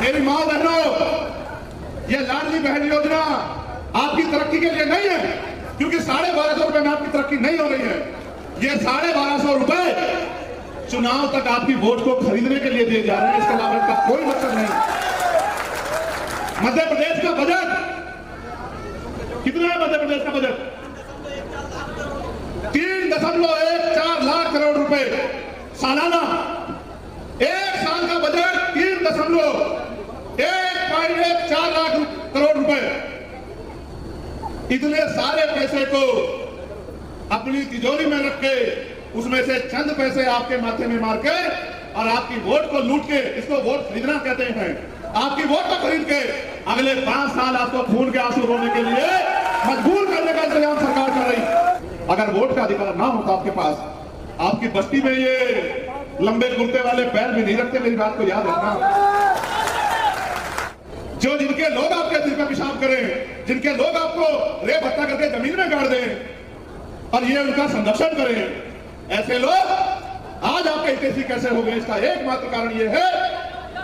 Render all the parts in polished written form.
मेरी मां बहनों, ये लाडली बहन योजना आपकी तरक्की के लिए नहीं है, क्योंकि 1250 रुपए में आपकी तरक्की नहीं हो रही है। ये 1250 रुपए चुनाव तक आपकी वोट को खरीदने के लिए दिए जा रहे हैं, इसके अलावा इसका कोई मतलब नहीं। मध्य प्रदेश का बजट कितना है? मध्य प्रदेश का बजट 3.14 लाख करोड़ रुपए सालाना। एक साल का बजट 3.14 लाख करोड़ रुपए। इतने सारे पैसे को अपनी तिजोरी में रख के उसमें से चंद पैसे आपके माथे में मार के और आपकी वोट को लूट के, इसको वोट खरीदना कहते हैं, आपकी वोट को खरीद के अगले 5 साल आपको खून के आंसू रोने के लिए मजबूर करने का इंतजाम सरकार कर रही। अगर वोट का अधिकार ना होता आपके पास, आपकी बस्ती में ये लंबे कुर्ते वाले पैर भी नहीं रखते। मेरी बात को याद रखना। जो जिनके लोग आपके दिल पे पेशाब करें, जिनके लोग आपको रेप हत्या करके जमीन में गाड़ दें और ये उनका संरक्षण करें, ऐसे लोग आज आपके हितैषी कैसे हो गए? इसका एकमात्र कारण ये है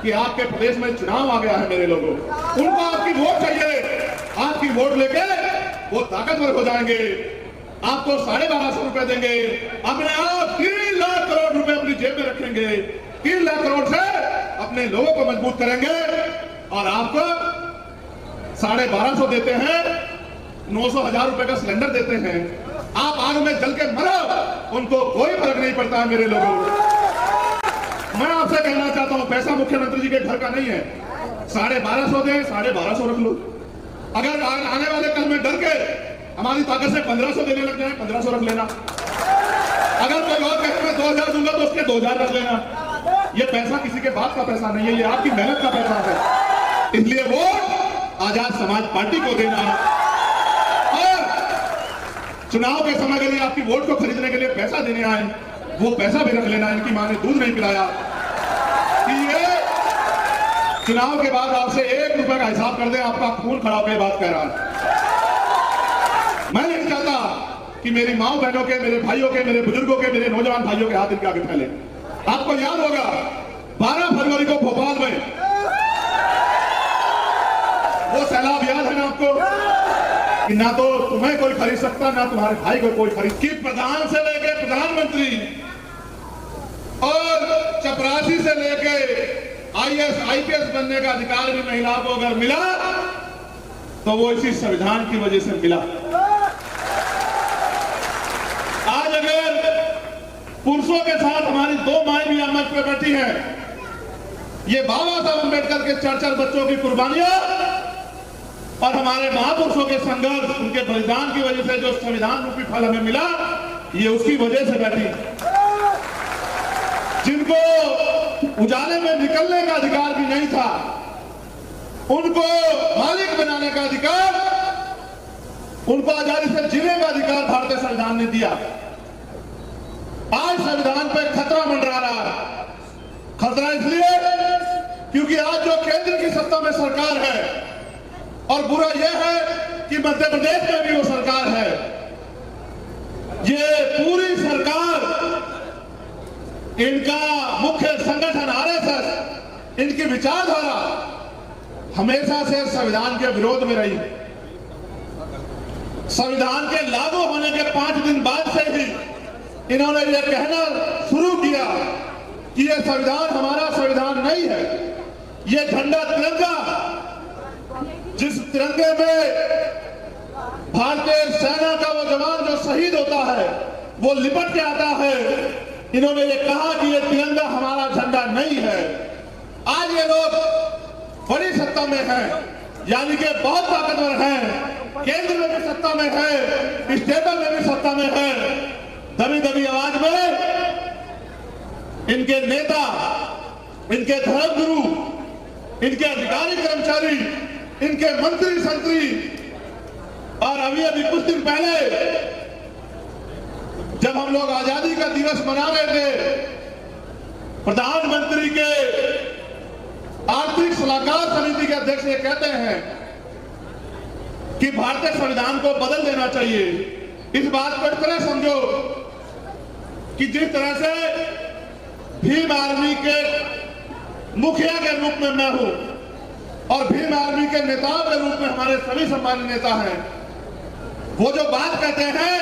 कि आपके प्रदेश में चुनाव आ गया है। मेरे लोगों, उनको आपकी वोट चाहिए। आपकी वोट लेके वो ताकतवर हो जाएंगे, आपको 1250 रुपए देंगे, अपने आप 3 लाख करोड़ रुपए अपनी जेब में रखेंगे, 3 लाख करोड़ से अपने लोगों को मजबूत करेंगे और आपको 1250 देते हैं, 900,000 रुपए का सिलेंडर देते हैं। आप आग में जल के मरो, उनको कोई फर्क नहीं पड़ता है। मेरे लोगों, मैं आपसे कहना चाहता हूं, पैसा मुख्यमंत्री जी के घर का नहीं है। 1250 दें, 1250 रख लो। अगर आने वाले कल में डर के हमारी ताकत से 1500 देने लग जाए, 1500 रख लेना। अगर कोई और कहे मैं 2000 दूंगा तो उसके 2000 रख लेना। ये पैसा किसी के बाप का पैसा नहीं है, ये आपकी मेहनत का पैसा है। इसलिए वोट आजाद समाज पार्टी को देना और चुनाव के समय के लिए आपकी वोट को खरीदने के लिए पैसा देने आए, वो पैसा भी रख लेना। इनकी मां ने दूध नहीं पिलाया कि ये चुनाव के बाद आपसे 1 रुपए का हिसाब कर दे, आपका खून खड़ा होकर बात कह रहा है। मैं नहीं चाहता कि मेरी माओ बहनों के, मेरे भाइयों के, मेरे बुजुर्गों के, मेरे नौजवान भाइयों के हाथ इनके आगे फैले। आपको याद होगा 12 फरवरी को भोपाल में वो सैलाब याद है ना आपको, कि ना तो तुम्हें कोई खरीद सकता, ना तुम्हारे भाई को कोई खरीद, कि प्रधान से लेके प्रधानमंत्री और चपरासी से लेके IAS IPS बनने का अधिकार भी महिलाओं को अगर मिला तो वो इसी संविधान की वजह से मिला। आज अगर पुरुषों के साथ हमारी 2 माएं भी मंच पे बैठी हैं, ये बाबा साहब अम्बेडकर के 4 बच्चों की कुर्बानियां और हमारे महापुरुषों के संघर्ष, उनके बलिदान की वजह से जो संविधान रूपी फल हमें मिला, ये उसकी वजह से बैठी। जिनको उजाले में निकलने का अधिकार भी नहीं था, उनको मालिक बनाने का अधिकार, उनको आजादी से जीने का अधिकार भारतीय संविधान ने दिया। आज संविधान पे खतरा मंडरा रहा है। खतरा इसलिए क्योंकि आज जो केंद्र की सत्ता में सरकार है, और बुरा यह है कि मध्य प्रदेश में भी वो सरकार है, ये पूरी सरकार, इनका मुख्य संगठन RSS, इनकी विचारधारा हमेशा से संविधान के विरोध में रही। संविधान के लागू होने के 5 दिन बाद से ही इन्होंने ये कहना शुरू किया कि ये संविधान हमारा संविधान नहीं है। ये झंडा तिरंगा, जिस तिरंगे में भारतीय सेना का वो जवान जो शहीद होता है वो लिपट के आता है, इन्होंने ये कहा कि ये तिरंगा हमारा झंडा नहीं है। आज ये लोग बड़ी सत्ता में हैं, यानी कि बहुत ताकतवर हैं, केंद्र में भी सत्ता में है, स्टेट में भी सत्ता में है। दबी दबी आवाज में इनके नेता, इनके धर्मगुरु, इनके अधिकारी कर्मचारी, इनके मंत्री संतरी, और अभी कुछ दिन पहले जब हम लोग आजादी का दिवस मना रहे थे, प्रधानमंत्री के आर्थिक सलाहकार समिति के अध्यक्ष ये कहते हैं कि भारतीय संविधान को बदल देना चाहिए। इस बात को इस तरह समझो कि जिस तरह से भीम आर्मी के मुखिया के रूप में मैं हूं, और भीम आर्मी के नेताओं के रूप में हमारे सभी सम्मानित नेता हैं, वो जो बात कहते हैं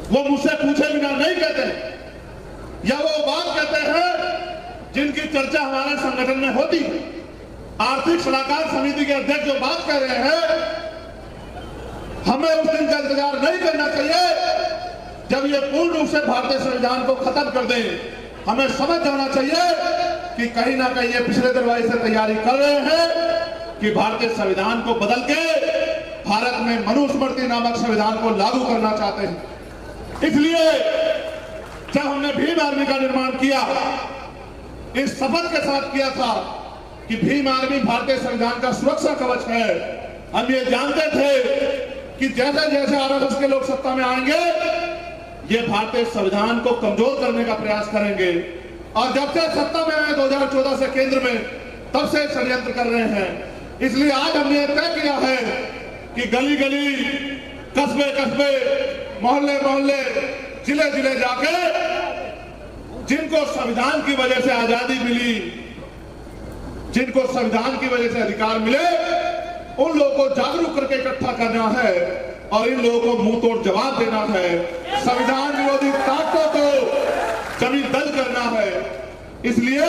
वो मुझसे पूछे बिना नहीं कहते, या वो बात कहते हैं जिनकी चर्चा हमारे संगठन में होती है। आर्थिक सलाहकार समिति के अध्यक्ष जो बात कर रहे हैं, हमें उस दिन का इंतजार नहीं करना चाहिए जब ये पूर्ण रूप से भारतीय संविधान को खत्म कर दे। हमें समझ जाना चाहिए कि कहीं ना कहीं ये पिछले दरवाजे से तैयारी कर रहे हैं कि भारतीय संविधान को बदल के भारत में मनुस्मृति नामक संविधान को लागू करना चाहते हैं। इसलिए जब हमने भीम आर्मी का निर्माण किया, इस शपथ के साथ किया था कि भीम आर्मी भारतीय संविधान का सुरक्षा कवच है। हम ये जानते थे कि जैसे जैसे आरएसएस के लोग सत्ता में आएंगे, ये भारतीय संविधान को कमजोर करने का प्रयास करेंगे। और जब से सत्ता में आए 2014 से केंद्र में, तब से षड्यंत्र कर रहे हैं। इसलिए आज हमने तय किया है कि गली गली, कस्बे कस्बे, मोहल्ले मोहल्ले, जिले जिले जाके जिनको संविधान की वजह से आजादी मिली, जिनको संविधान की वजह से अधिकार मिले, उन लोगों को जागरूक करके इकट्ठा करना है और इन लोगों को मुंह तोड़ जवाब देना है। संविधान विरोधी ताकतों को जमीन दल करना है। इसलिए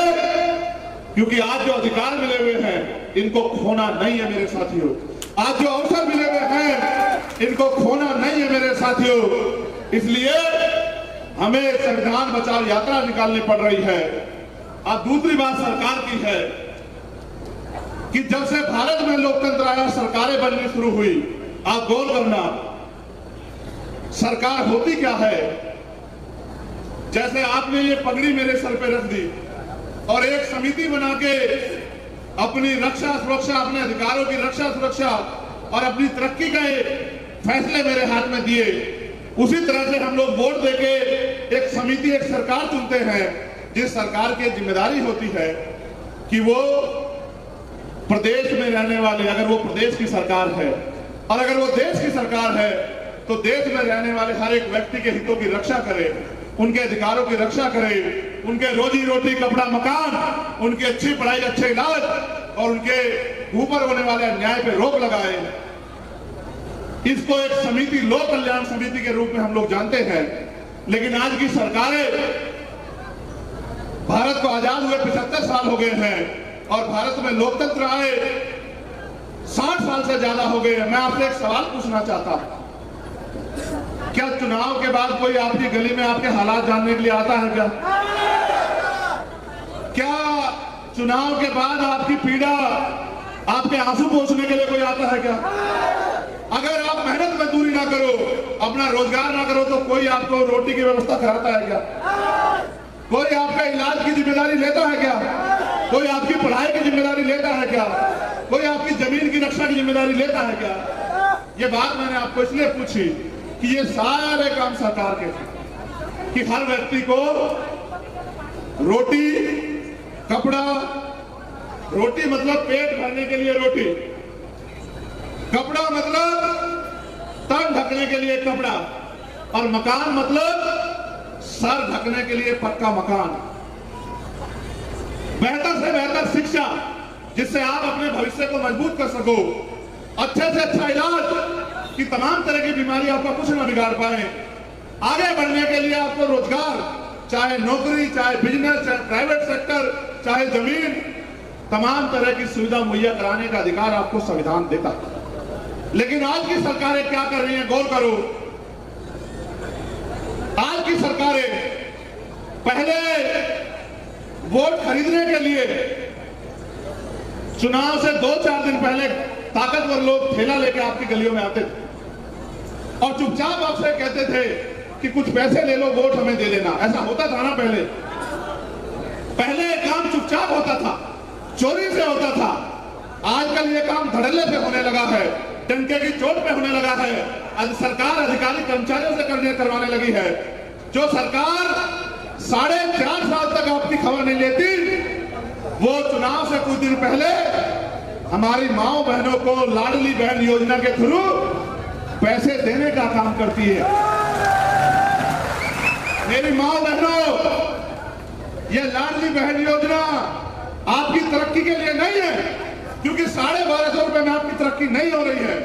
क्योंकि आज जो अधिकार मिले हुए हैं, इनको खोना नहीं है मेरे साथियों। आज जो अवसर मिले हुए हैं, इनको खोना नहीं है मेरे साथियों। इसलिए हमें संविधान बचाओ यात्रा निकालनी पड़ रही है। अब दूसरी बात सरकार की है कि जब से भारत में लोकतंत्र आया, सरकारें बननी शुरू हुई। आप गौर करना, सरकार होती क्या है। जैसे आपने ये पगड़ी मेरे सर पे रख दी और एक समिति बना के अपनी रक्षा सुरक्षा, अपने अधिकारों की रक्षा सुरक्षा और अपनी तरक्की का फैसले मेरे हाथ में दिए, उसी तरह से हम लोग वोट देके एक समिति, एक सरकार चुनते हैं, जिस सरकार की जिम्मेदारी होती है कि वो प्रदेश में रहने वाले, अगर वो प्रदेश की सरकार है और अगर वो देश की सरकार है, तो देश में रहने वाले हर एक व्यक्ति के हितों की रक्षा करे, उनके अधिकारों की रक्षा करे, उनके रोजी रोटी, कपड़ा, मकान, उनकी अच्छी पढ़ाई, अच्छे इलाज और उनके ऊपर होने वाले अन्याय पे रोक लगाए। इसको एक समिति, लोक कल्याण समिति के रूप में हम लोग जानते हैं। लेकिन आज की सरकारें, भारत को आजाद हुए 75 साल हो गए हैं और भारत में लोकतंत्र आए 60 साल से ज्यादा हो गए हैं। मैं आपसे एक सवाल पूछना चाहता हूं, क्या चुनाव के बाद कोई आपकी गली में आपके हालात जानने के लिए आता है क्या? क्या चुनाव के बाद आपकी पीड़ा, आपके आंसू पोंछने के लिए कोई आता है क्या? अगर आप मेहनत मजदूरी ना करो, अपना रोजगार ना करो, तो कोई आपको रोटी की व्यवस्था कराता है क्या? कोई आपका इलाज की जिम्मेदारी लेता है क्या? कोई आपकी पढ़ाई की जिम्मेदारी लेता है क्या? कोई आपकी जमीन की रक्षा की जिम्मेदारी लेता है क्या? ये बात मैंने आपको इसलिए पूछी कि ये सारे काम सरकार के थे कि हर व्यक्ति को रोटी, कपड़ा, रोटी मतलब पेट भरने के लिए रोटी, कपड़ा मतलब तन ढकने के लिए कपड़ा, और मकान मतलब सर ढकने के लिए पक्का मकान। बेहतर से बेहतर शिक्षा, जिससे आप अपने भविष्य को मजबूत कर सको, अच्छे से अच्छा इलाज कि तमाम तरह की बीमारी आपका कुछ न बिगाड़ पाए, आगे बढ़ने के लिए आपको रोजगार, चाहे नौकरी, चाहे बिजनेस, चाहे प्राइवेट सेक्टर, चाहे जमीन, तमाम तरह की सुविधा मुहैया कराने का अधिकार आपको संविधान देता है। लेकिन आज की सरकारें क्या कर रही हैं, गौर करो। आज की सरकारें पहले वोट खरीदने के लिए चुनाव से 2-4 दिन पहले ताकतवर लोग ठेला लेके आपकी गलियों में आते थे और चुपचाप आपसे कहते थे कि कुछ पैसे ले लो, वोट हमें दे देना। ऐसा होता था ना पहले? पहले काम चुपचाप होता था, चोरी से होता था। आजकल ये काम धड़ल्ले से होने लगा है, डंके की चोट पे होने लगा है। आज सरकार अधिकारी कर्मचारियों से करवाने लगी है। जो सरकार 4.5 साल तक आपकी खबर नहीं लेती, वो चुनाव से कुछ दिन पहले हमारी माओ बहनों को लाडली बहन योजना के थ्रू पैसे देने का काम करती है। मेरी माओ बहनों, ये लाडली बहन योजना आपकी तरक्की के लिए नहीं है, क्योंकि 1250 रुपए में आपकी तरक्की नहीं हो रही है।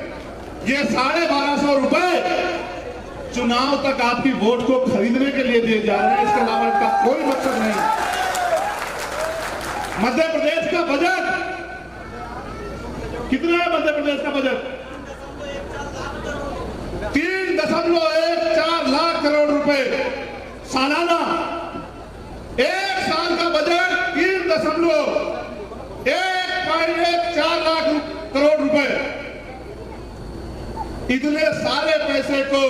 ये 1250 रुपए चुनाव तक आपकी वोट को खरीदने के लिए दिए जा रहे हैं, इसके अलावा इसका कोई मकसद नहीं। मध्य प्रदेश का बजट कितना है? मध्य प्रदेश का बजट 3.14 लाख करोड़ रुपए सालाना। एक साल का बजट 3.14 लाख करोड़ रुपए। इतने सारे पैसे को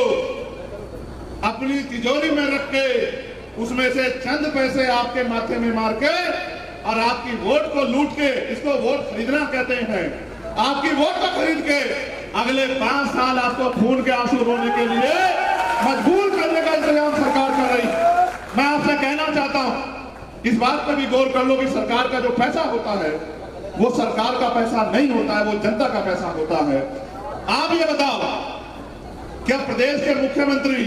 अपनी तिजोरी में रख के उसमें से चंद पैसे आपके माथे में मार के और आपकी वोट को लूट के, इसको वोट खरीदना कहते हैं, आपकी वोट को खरीद के अगले 5 साल आपको खून के आंसू रोने के लिए मजबूर करने का इंतजाम सरकार कर रही है। मैं आपसे कहना चाहता हूं, इस बात पर भी गौर कर लो कि सरकार का जो पैसा होता है वो सरकार का पैसा नहीं होता है, वो जनता का पैसा होता है। आप ये बताओ, क्या प्रदेश के मुख्यमंत्री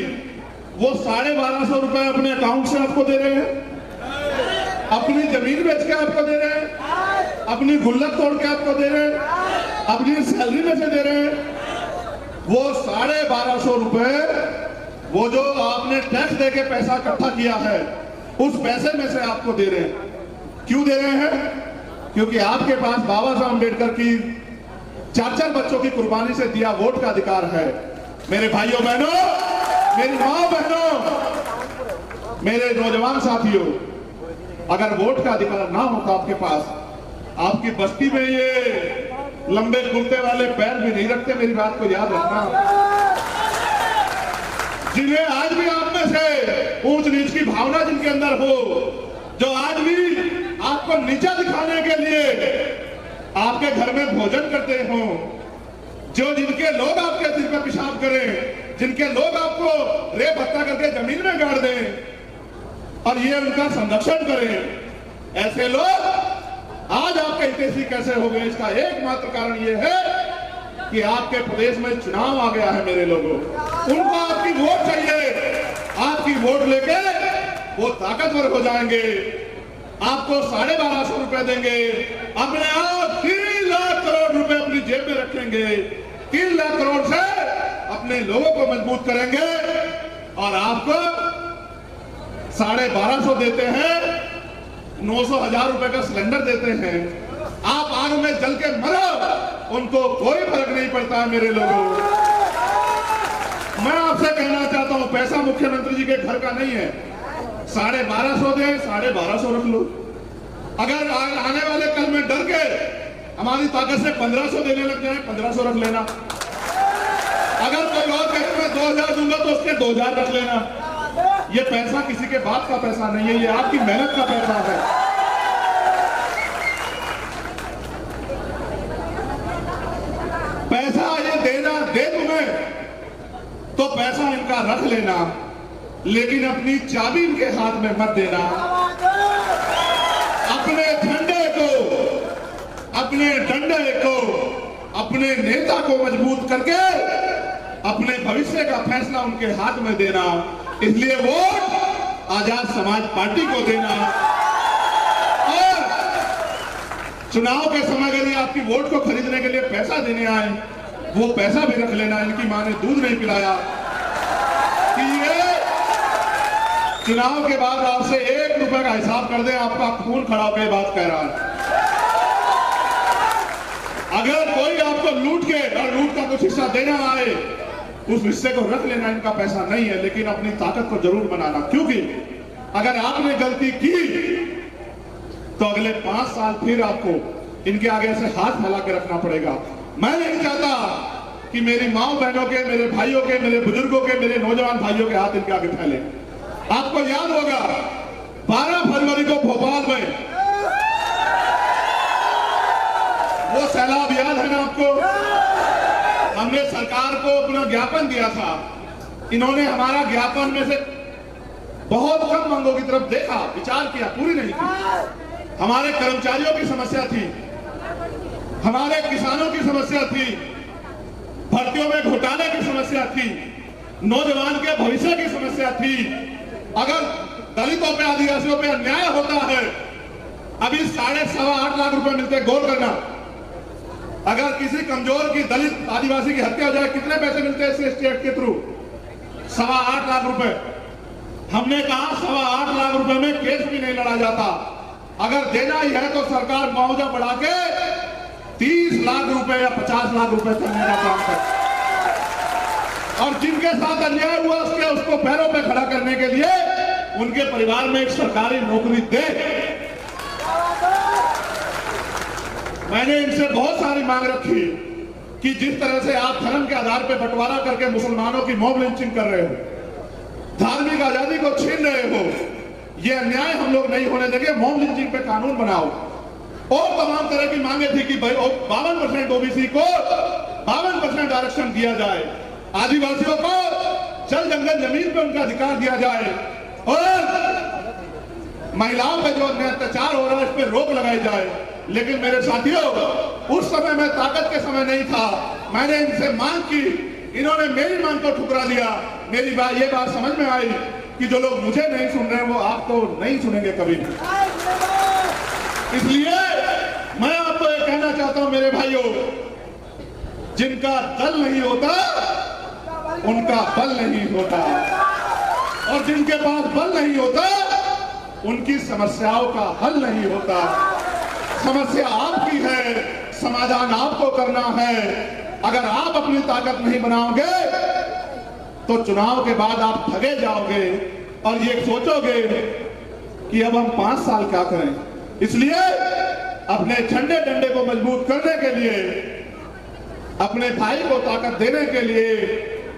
वो 1250 रुपए अपने अकाउंट से आपको दे रहे हैं? अपनी जमीन बेच के आपको दे रहे हैं? अपनी गुल्लक तोड़ के आपको दे रहे हैं? अपनी सैलरी में से दे रहे हैं? वो 1250 रुपए वो जो आपने टैक्स दे के पैसा इकट्ठा किया है, उस पैसे में से आपको दे रहे हैं। क्यों दे रहे हैं? क्योंकि आपके पास बाबा साहब अम्बेडकर की 4 बच्चों की कुर्बानी से दिया वोट का अधिकार है। मेरे भाइयों बहनों, मेरी माँ बहनों, मेरे नौजवान साथियों, अगर वोट का अधिकार ना होता आपके पास, आपकी बस्ती में ये लंबे कुर्ते वाले पैर भी नहीं रखते। मेरी बात को याद रखना। जिन्हें आज भी आप में से ऊंच नीच की भावना जिनके अंदर हो, जो आज भी आपको नीचा दिखाने के लिए आपके घर में भोजन करते हो, जो जिनके लोग आपके सिर पर पेशाब करें, जिनके लोग आपको रेप हत्या करके जमीन में गाड़ दें और ये उनका संरक्षण करें, ऐसे लोग आज आपके हितैषी कैसे हो गए? इसका एकमात्र कारण ये है कि आपके प्रदेश में चुनाव आ गया है। मेरे लोगों, उनको आपकी वोट चाहिए। आपकी वोट लेके वो ताकतवर हो जाएंगे, आपको 1250 रुपए देंगे, अपने आप 3 लाख करोड़ रुपए अपनी जेब में रखेंगे, 3 लाख करोड़ से अपने लोगों को मजबूत करेंगे और आपको 1250 देते हैं, 900,000 रुपए का सिलेंडर देते हैं। आप आग में जल के मरो, उनको कोई फर्क नहीं पड़ता है। मेरे लोगों, मैं आपसे कहना चाहता हूं, पैसा मुख्यमंत्री जी के घर का नहीं है। 1250 दे, 1250 रख लो। अगर आने वाले कल में डर के हमारी ताकत से 1500 देने लग जाए, 1500 रख लेना। अगर कोई और कहे मैं 2000 दूंगा तो उसके 2000 रख लेना। ये पैसा किसी के बाप का पैसा नहीं है, ये आपकी मेहनत का पैसा है। पैसा ये देना दे तुम्हें तो पैसा इनका रख लेना, लेकिन अपनी चाबी इनके हाथ में मत देना। अपने डंडे को, अपने नेता को मजबूत करके अपने भविष्य का फैसला उनके हाथ में देना। इसलिए वोट आजाद समाज पार्टी को देना और चुनाव के समय अगर ये आपकी वोट को खरीदने के लिए पैसा देने आए, वो पैसा भी रख लेना। इनकी मां ने दूध नहीं पिलाया कि ये चुनाव के बाद आपसे 1 रुपए का हिसाब कर दे, आपका खून खड़ा होकर बात कह रहा है। अगर कोई आपको लूट के और लूट का कुछ हिस्सा देना आए, उस हिस्से को रख लेना। इनका पैसा नहीं है, लेकिन अपनी ताकत को जरूर बनाना, क्योंकि अगर आपने गलती की तो अगले 5 साल फिर आपको इनके आगे से हाथ फैला के रखना पड़ेगा। मैं नहीं चाहता कि मेरी माओ बहनों के, मेरे भाइयों के, मेरे बुजुर्गों के, मेरे नौजवान भाइयों के हाथ इनके आगे फैले। आपको याद होगा 12 फरवरी को भोपाल में वो सैलाब याद है ना आपको? हमने सरकार को अपना ज्ञापन दिया था। इन्होंने हमारा ज्ञापन में से बहुत कम मांगों की तरफ देखा, विचार किया, पूरी नहीं की। हमारे कर्मचारियों की समस्या थी, हमारे किसानों की समस्या थी, भर्तियों में घोटाले की समस्या थी, नौजवान के भविष्य की समस्या थी। अगर दलितों पे, आदिवासियों पे अन्याय होता है, अभी 8.5 लाख रुपए मिलते, गौर करना, अगर किसी कमजोर की दलित आदिवासी की हत्या हो जाए कितने पैसे मिलते हैं इस स्टेट के थ्रू? 8.25 लाख रुपए। हमने कहा 8.25 लाख रुपए में केस भी नहीं लड़ा जाता। अगर देना ही है तो सरकार मुआवजा बढ़ा के 30 लाख रुपए या 50 लाख रुपए करने का काम करे, और जिनके साथ अन्याय हुआ उसको पैरों पे खड़ा करने के लिए उनके परिवार में एक सरकारी नौकरी दे। मैंने इनसे बहुत सारी मांग रखी कि जिस तरह से आप धर्म के आधार पर बंटवारा करके मुसलमानों की मॉब लिंचिंग कर रहे हो, धार्मिक आजादी को छीन रहे हो, ये अन्याय हम लोग नहीं होने देंगे। मॉब लिंचिंग पे कानून बनाओ। और तमाम तरह की मांगे थी कि 52% ओबीसी को 52% आरक्षण दिया जाए, आदिवासियों को जल जंगल जमीन पे उनका अधिकार दिया जाए, और महिलाओं पे जो अत्याचार हो रहा है इस पे रोक लगाई जाए। लेकिन मेरे साथियों, उस समय मैं ताकत के समय नहीं था, मैंने इनसे मांग की, इन्होंने मेरी मांग को ठुकरा दिया। मेरी ये बात समझ में आई कि जो लोग मुझे नहीं सुन रहे वो आपको नहीं सुनेंगे कभी। इसलिए मैं आपको ये कहना चाहता हूं मेरे भाइयों, जिनका दल नहीं होता उनका बल नहीं होता, और जिनके पास बल नहीं होता उनकी समस्याओं का हल नहीं होता। समस्या आपकी है, समाधान आपको करना है। अगर आप अपनी ताकत नहीं बनाओगे तो चुनाव के बाद आप ठगे जाओगे और ये सोचोगे कि अब हम 5 साल क्या करें। इसलिए अपने झंडे डंडे को मजबूत करने के लिए, अपने भाई को ताकत देने के लिए,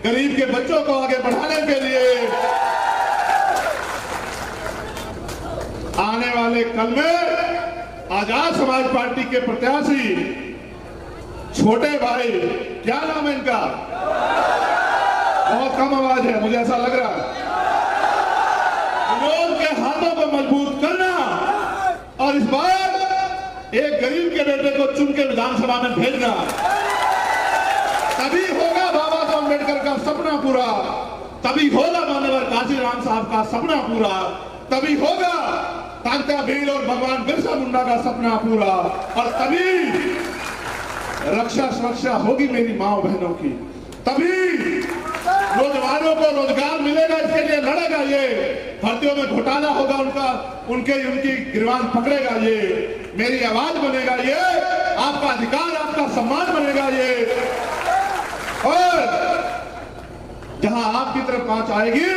गरीब के बच्चों को आगे बढ़ाने के लिए आने वाले कल में आजाद समाज पार्टी के प्रत्याशी छोटे भाई, क्या नाम है इनका? बहुत कम आवाज है, मुझे ऐसा लग रहा है। विनोद के हाथों को मजबूत करना और इस बार एक गरीब के बेटे को चुन के विधानसभा में भेजना, तभी होगा बाबा साहब अम्बेडकर का सपना पूरा, तभी होगा मानवर काशीराम साहब का सपना पूरा, तभी होगा तांत्या भील और भगवान बिरसा मुंडा का सपना पूरा, और तभी रक्षा सुरक्षा होगी मेरी माओ बहनों की, तभी नौजवानों को रोजगार मिलेगा। इसके लिए लड़ेगा ये, भर्तियों में घोटाला होगा उनकी गिरबान पकड़ेगा ये, मेरी आवाज बनेगा ये, आपका अधिकार आपका सम्मान बनेगा ये, और जहां आपकी तरफ पहुंच आएगी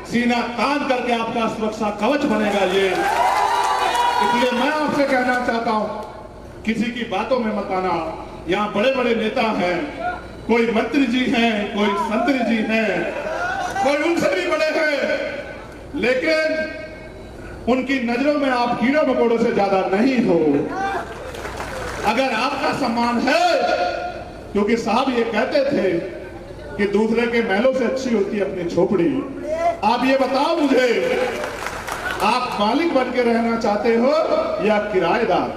सीना तान करके आपका सुरक्षा कवच बनेगा ये। इसलिए मैं आपसे कहना चाहता हूं, किसी की बातों में मत आना। यहाँ बड़े बड़े नेता हैं, कोई मंत्री जी हैं, कोई संतरी जी हैं, कोई उनसे भी बड़े हैं, लेकिन उनकी नजरों में आप कीड़ों मकोड़ों से ज्यादा नहीं हो। अगर आपका सम्मान है, क्योंकि साहब ये कहते थे कि दूसरे के महलों से अच्छी होती है अपनी झोपड़ी। आप ये बताओ मुझे, आप मालिक बन के रहना चाहते हो या किराएदार?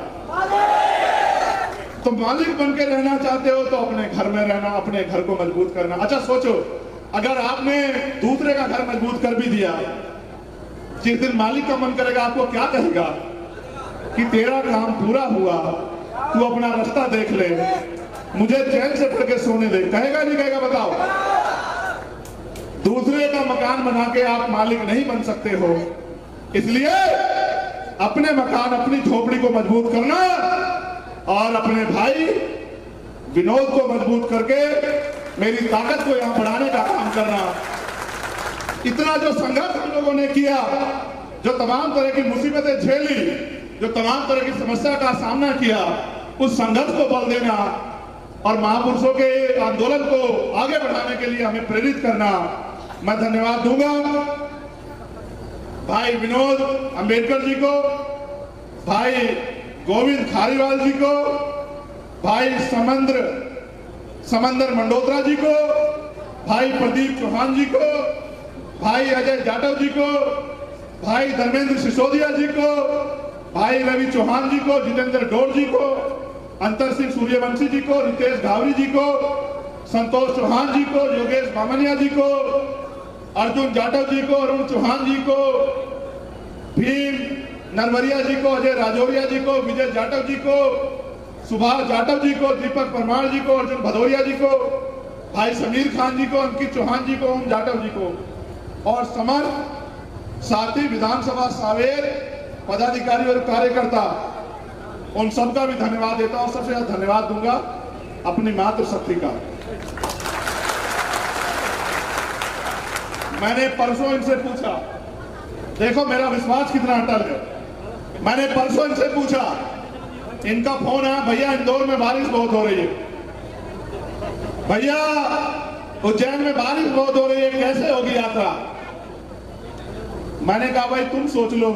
तो मालिक बन के रहना चाहते हो तो अपने घर में रहना, अपने घर को मजबूत करना। अच्छा सोचो, अगर आपने दूसरे का घर मजबूत कर भी दिया, जिस दिन मालिक का मन करेगा आपको क्या कहेगा कि तेरा काम पूरा हुआ, तू अपना रास्ता देख ले, मुझे चैन से पढ़ के सोने दे, कहेगा नहीं कहेगा? बताओ। दूसरे का मकान बना के आप मालिक नहीं बन सकते हो। इसलिए अपने मकान, अपनी झोपड़ी को मजबूत करना और अपने भाई विनोद को मजबूत करके मेरी ताकत को यहां बढ़ाने का काम करना। इतना जो संघर्ष हम लोगों ने किया, जो तमाम तरह की मुसीबतें झेली, जो तमाम तरह की समस्या का सामना किया, उस संघर्ष को बल देना और महापुरुषों के आंदोलन को आगे बढ़ाने के लिए हमें प्रेरित करना। मैं धन्यवाद दूंगा भाई विनोद अंबेडकर जी को, भाई गोविंद खारीवाल जी को, भाई समंदर मंडोत्रा जी को, भाई प्रदीप चौहान जी को, भाई अजय जाटव जी को, भाई धर्मेंद्र सिसोदिया जी को, भाई रवि चौहान जी को, जितेंद्र डोर जी को, अंतर सिंह सूर्यवंशी जी को, रितेश घावरी जी को, संतोष चौहान जी को, योगेश बामनिया जी को, अर्जुन जाटव जी को, अरुण चौहान जी को, भीम नरवरिया जी को, अजय राजौरिया जी को, विजय जाटव जी को, सुभाष जाटव जी को, दीपक परमार जी को, अर्जुन भदौरिया जी को, भाई समीर खान जी को, अंकित चौहान जी को, ओम जाटव जी को और समर साथी विधानसभा सावेर पदाधिकारी और कार्यकर्ता, उन सबका भी धन्यवाद देता हूं। सबसे ज्यादा धन्यवाद दूंगा अपनी मातृशक्ति का। मैंने परसों इनसे पूछा, देखो मेरा विश्वास कितना अटल है, मैंने परसों इनसे पूछा, इनका फोन आया, भैया इंदौर में बारिश बहुत हो रही है, भैया उज्जैन में बारिश बहुत हो रही है, कैसे होगी यात्रा। मैंने कहा भाई तुम सोच लो,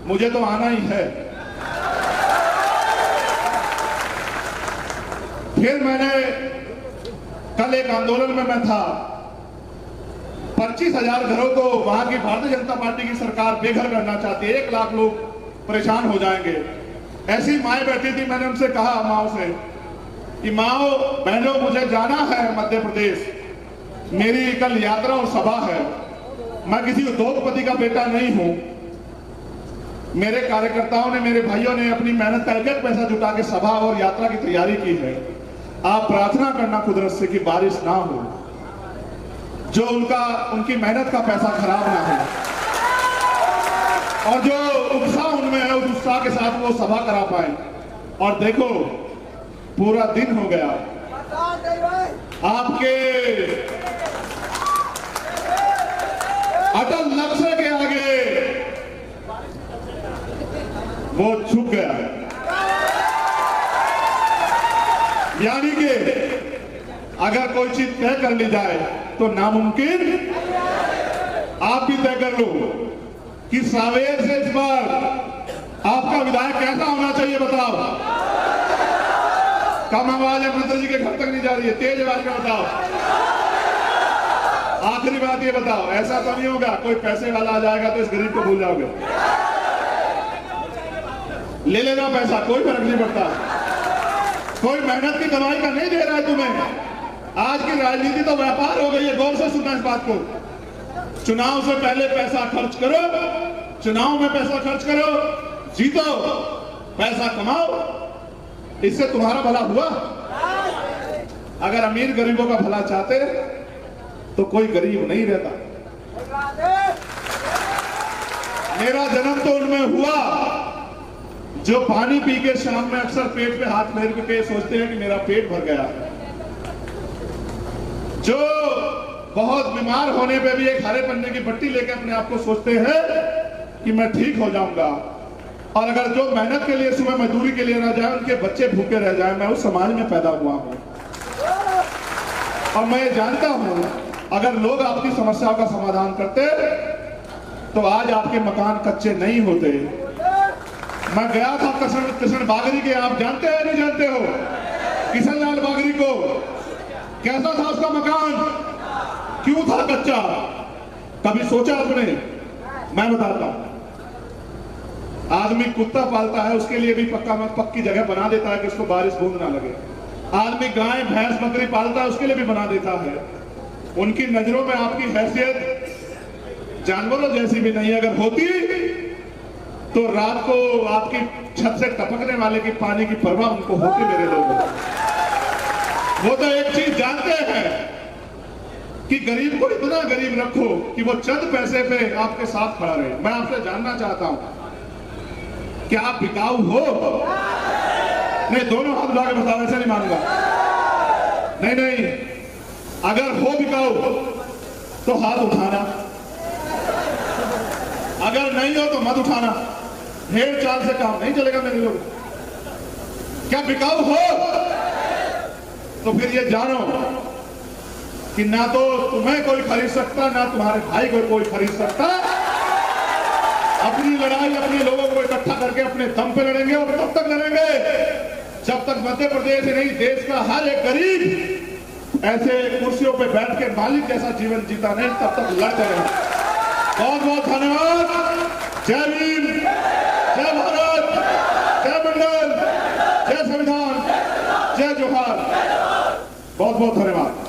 मुझे तो आना ही है। फिर मैंने कल एक आंदोलन में मैं था, 25,000 घरों को वहां की भारतीय जनता पार्टी की सरकार बेघर करना चाहती है, 1 लाख लोग परेशान हो जाएंगे। ऐसी माएं बैठी थी, मैंने उनसे कहा माओ से कि माओ बहनों मुझे जाना है मध्य प्रदेश, मेरी कल यात्रा और सभा है, मैं किसी उद्योगपति का बेटा नहीं हूं, मेरे कार्यकर्ताओं ने, मेरे भाइयों ने अपनी मेहनत का एक पैसा जुटा के सभा और यात्रा की तैयारी की है। आप प्रार्थना करना कुदरत से कि बारिश ना हो, जो उनकी मेहनत का पैसा खराब ना हो, और जो उत्साह उनमें है उस उत्साह के साथ वो सभा करा पाए। और देखो पूरा दिन हो गया, आपके अटल लक्ष्य के आगे वो झुक गया है। यानी कि अगर कोई चीज तय कर ली जाए तो नामुमकिन आप भी तय कर लो कि सावेर से इस बार आपका विधायक कैसा होना चाहिए, बताओ। कम आवाज है, मंत्री जी के घर तक नहीं जा रही है, तेज आवाज में बताओ। आखिरी बात ये बताओ, ऐसा तो नहीं होगा कोई पैसे वाला आ जाएगा तो इस गरीब को भूल जाओगे, ले लेना पैसा, कोई फर्क नहीं पड़ता, कोई मेहनत की कमाई का नहीं दे रहा है तुम्हें। आज की राजनीति तो व्यापार हो गई है, गौर से सुनना इस बात को। चुनाव से पहले पैसा खर्च करो, चुनाव में पैसा खर्च करो, जीतो, पैसा कमाओ, इससे तुम्हारा भला हुआ। अगर अमीर गरीबों का भला चाहते तो कोई गरीब नहीं रहता। मेरा जन्म तो उनमें हुआ जो पानी पी के शाम में अक्सर पेट पे हाथ फेर के सोचते हैं कि मेरा पेट भर गया, जो बहुत बीमार होने पे भी एक हरे पन्ने की पट्टी लेके अपने आप को सोचते हैं कि मैं ठीक हो जाऊंगा, और अगर जो मेहनत के लिए सुबह मजदूरी के लिए ना जाए, उनके बच्चे भूखे रह जाए। मैं उस समाज में पैदा हुआ हूं और मैं जानता हूं अगर लोग आपकी समस्याओं का समाधान करते तो आज आपके मकान कच्चे नहीं होते। मैं गया था किशन बागरी के, आप जानते हैं नहीं जानते हो किशन लाल बागरी को, कैसा था उसका मकान, क्यों था कच्चा, कभी सोचा आपने? मैं बताता हूं, आदमी कुत्ता पालता है, उसके लिए भी पक्की जगह बना देता है कि उसको बारिश बूंद ना लगे। आदमी गाय भैंस बकरी पालता है, उसके लिए भी बना देता है। उनकी नजरों में आपकी हैसियत जानवरों जैसी भी नहीं, अगर होती तो रात को आपकी छत से टपकने वाले की पानी की परवाह उनको होती। मेरे लोगों, वो तो एक चीज जानते हैं कि गरीब को इतना गरीब रखो कि वो चंद पैसे पे आपके साथ खड़ा रहे। मैं आपसे जानना चाहता हूं कि आप बिकाऊ हो? नहीं, दोनों हाथ उठा के बताओ, ऐसे नहीं मानूंगा। नहीं नहीं, अगर हो बिकाऊ तो हाथ उठाना, अगर नहीं हो तो मत उठाना। ढेर चाल से काम नहीं चलेगा मेरे लोग। क्या बिकाऊ हो तो फिर ये जानो कि ना तो तुम्हें कोई खरीद सकता, ना तुम्हारे भाई को कोई खरीद सकता। अपनी लड़ाई अपने लोगों को इकट्ठा करके अपने दम पे लड़ेंगे, और तब तक लड़ेंगे जब तक मध्य प्रदेश ही नहीं देश का हर एक गरीब ऐसे कुर्सियों पे बैठ के मालिक जैसा जीवन जीता नहीं, तब तक लड़ते रहेंगे। बहुत बहुत धन्यवाद। जय भीम, जय भारत, जय मंडल, जय संविधान, जय जोहार। बहुत बहुत धन्यवाद।